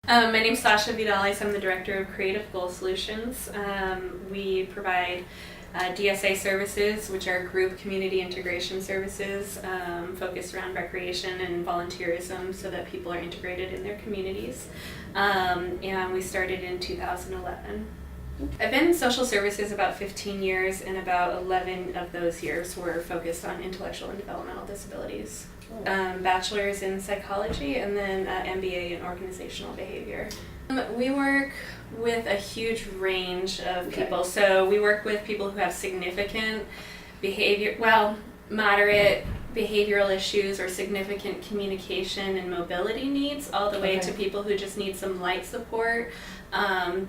My name's Sasha Vidales. I'm the Director of Creative Goal Solutions. We provide DSA services, which are group community integration services focused around recreation and volunteerism so that people are integrated in their communities. And we started in 2011. I've been in social services about 15 years, and about 11 of those years were focused on intellectual and developmental disabilities. Bachelor's in psychology and then MBA in organizational behavior. We work with a huge range of people. So we work with people who have significant moderate behavioral issues or significant communication and mobility needs, all the way to people who just need some light support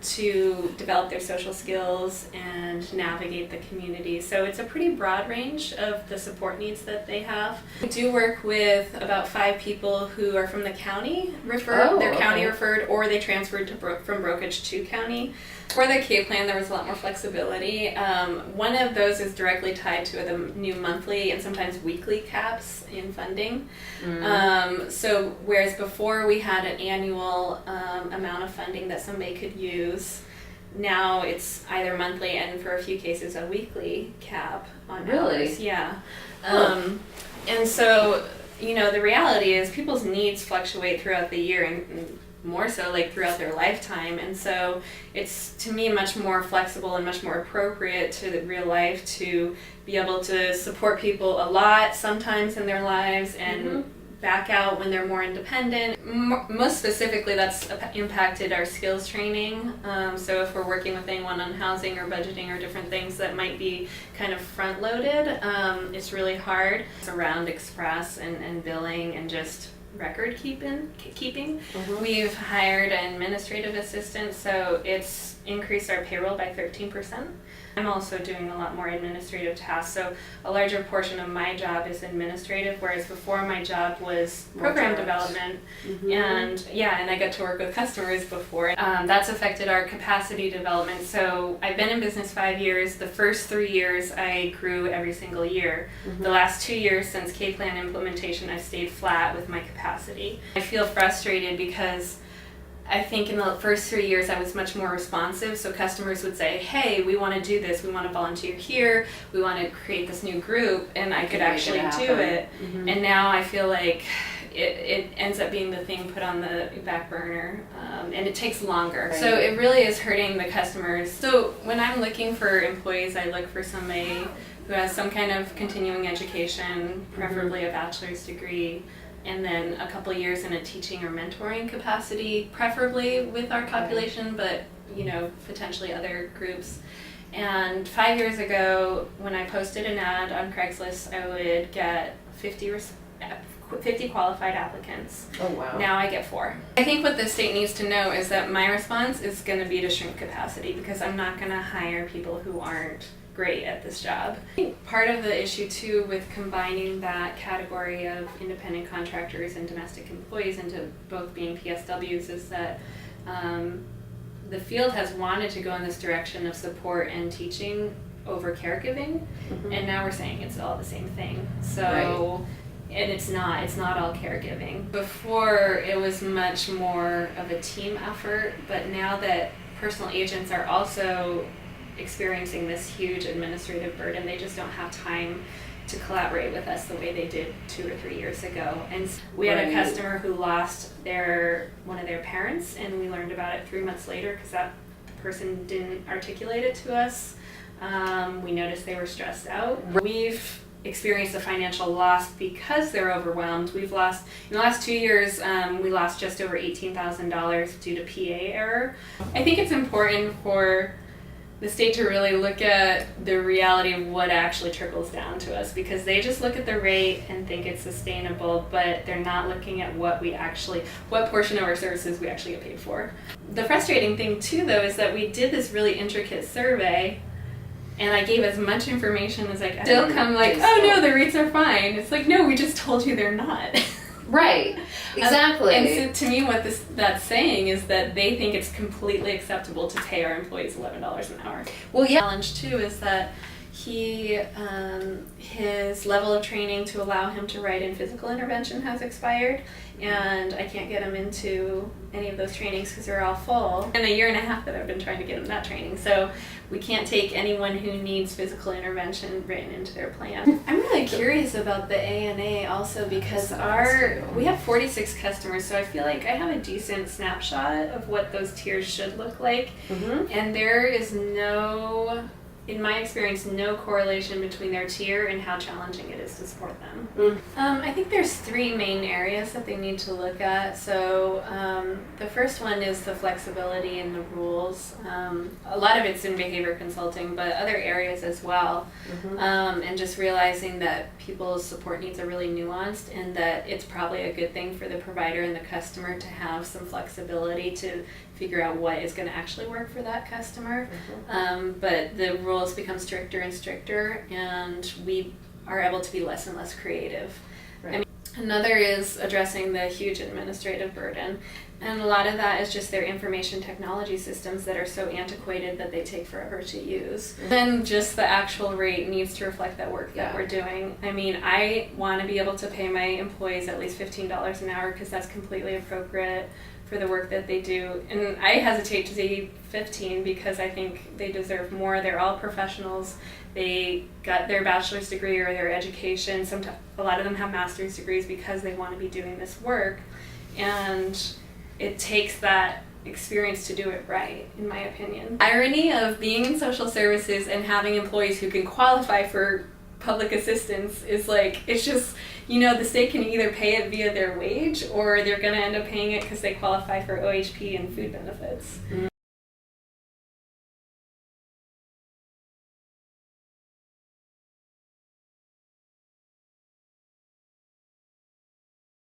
to develop their social skills and navigate the community. So it's a pretty broad range of the support needs that they have. We do work with about 5 people who are from the county referred, county referred, or they transferred from brokerage to county. For the K plan, there was a lot more flexibility. One of those is directly tied to the new monthly and sometimes weekly caps in funding. So whereas before we had an annual amount of funding that somebody could use, now it's either monthly and for a few cases a weekly cap on hours. Yeah. And so, the reality is people's needs fluctuate throughout the year and more so like throughout their lifetime, and so it's to me much more flexible and much more appropriate to the real life to be able to support people a lot sometimes in their lives and back out when they're more independent. Most specifically, that's impacted our skills training. So if we're working with anyone on housing or budgeting or different things that might be kind of front loaded, it's really hard. It's around express and billing and just record keeping. We've hired an administrative assistant, so it's increased our payroll by 13%. I'm also doing a lot more administrative tasks, so a larger portion of my job is administrative, whereas before my job was program development, and I got to work with customers before. That's affected our capacity development. So I've been in business 5 years. The first 3 years I grew every single year. The last 2 years since K-Plan implementation, I've stayed flat with my capacity. I feel frustrated because I think in the first 3 years I was much more responsive, so customers would say, hey, we want to do this, we want to volunteer here, we want to create this new group, and I could actually do it. And now I feel like it ends up being the thing put on the back burner, and it takes longer. So it really is hurting the customers. So when I'm looking for employees, I look for somebody who has some kind of continuing education, preferably a bachelor's degree, and then a couple years in a teaching or mentoring capacity, preferably with our population, but potentially other groups. And 5 years ago, when I posted an ad on Craigslist, I would get 50 qualified applicants. Oh wow. Now I get 4. I think what the state needs to know is that my response is going to be to shrink capacity, because I'm not going to hire people who aren't great at this job. I think part of the issue too with combining that category of independent contractors and domestic employees into both being PSWs is that the field has wanted to go in this direction of support and teaching over caregiving, and now we're saying it's all the same thing. So and it's not all caregiving. Before it was much more of a team effort, but now that personal agents are also experiencing this huge administrative burden, they just don't have time to collaborate with us the way they did 2 or 3 years ago. And we had a customer who lost one of their parents, and we learned about it 3 months later because that person didn't articulate it to us. We noticed they were stressed out. We've experienced a financial loss because they're overwhelmed. We've lost, in the last 2 years, we lost just over $18,000 due to PA error. I think it's important for the state to really look at the reality of what actually trickles down to us, because they just look at the rate and think it's sustainable, but they're not looking at what portion of our services we actually get paid for. The frustrating thing too, though, is that we did this really intricate survey, and I gave as much information as I could. Still come like, oh no, the rates are fine. It's like, no, we just told you they're not. Right, exactly. And so to me what that's saying is that they think it's completely acceptable to pay our employees $11 an hour. Well, yeah. The challenge too is that His level of training to allow him to write in physical intervention has expired, and I can't get him into any of those trainings because they're all full. In a year and a half that I've been trying to get him that training, so we can't take anyone who needs physical intervention written into their plan. I'm really curious about the ANA also because we have 46 customers, so I feel like I have a decent snapshot of what those tiers should look like, and there is in my experience, no correlation between their tier and how challenging it is to support them. I think there's 3 main areas that they need to look at. So the first one is the flexibility in the rules. A lot of it's in behavior consulting, but other areas as well. And just realizing that people's support needs are really nuanced, and that it's probably a good thing for the provider and the customer to have some flexibility to figure out what is going to actually work for that customer. But the rules become stricter and stricter, and we are able to be less and less creative. Right. I mean, another is addressing the huge administrative burden, and a lot of that is just their information technology systems that are so antiquated that they take forever to use. Then just the actual rate needs to reflect that work that we're doing. I mean, I want to be able to pay my employees at least $15 an hour because that's completely appropriate for the work that they do, and I hesitate to say 15 because I think they deserve more. They're all professionals. They got their bachelor's degree or their education. A lot of them have master's degrees because they want to be doing this work, and it takes that experience to do it right, in my opinion. Irony of being in social services and having employees who can qualify for public assistance is like, it's just, the state can either pay it via their wage or they're going to end up paying it because they qualify for OHP and food benefits.